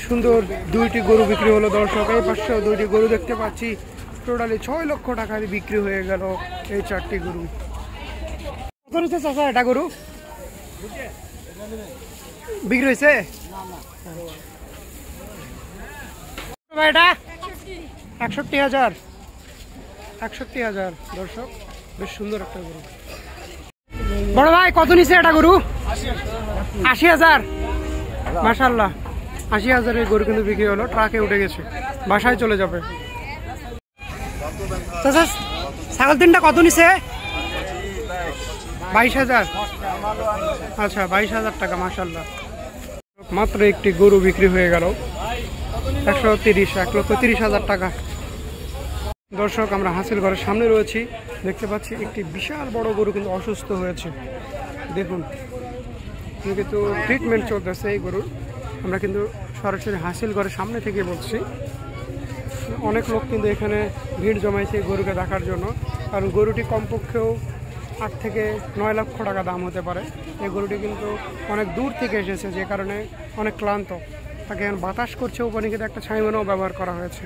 সুন্দর দুইটি গরু বিক্রি হলো দর্শক। এই পাশে দুইটি গরু দেখতে পাচ্ছি, টোটালি 6 লক্ষ টাকায় বিক্রি হয়ে গেল এই 4টি গরু। কত নিচ্ছে চাচা এটা গরু বিক্রি হয়েছে? এটা 61,000 61,000 দর্শক, বেশ সুন্দর একটা গরু। বড় ভাই কত নিচ্ছে এটা গরু? 80,000। মাশাআল্লাহ 80,000 এই গরু কিন্তু বিক্রি হলো, ট্রাকে উঠে গেছে, বাসায় চলে যাবে। চাচা ছাগল তিনটা কত নিছে? 22,000। আচ্ছা 22,000 টাকা। মাশাআল্লাহ মাত্র একটি গরু বিক্রি হয়ে গেল 1,30,000 টাকা। দর্শক আমরা হাসিল ঘরের সামনে রয়েছি, দেখতে পাচ্ছি একটি বিশাল বড় গরু কিন্তু অসুস্থ হয়েছে। দেখুন কিন্তু ট্রিটমেন্ট চলতেছে এই গরুর। আমরা কিন্তু সরাসরি হাসিল ঘরের সামনে থেকে বলছি। অনেক লোক কিন্তু এখানে ভিড় জমাইছে গরুকে দেখার জন্য, কারণ গরুটি কমপক্ষেও 8 থেকে 9 লক্ষ টাকা দাম হতে পারে। এই গরুটি কিন্তু অনেক দূর থেকে এসেছে, যে কারণে অনেক ক্লান্ত, তাকে এখন বাতাস করছে, উপরে কিন্তু একটা ছাইমানও ব্যবহার করা হয়েছে।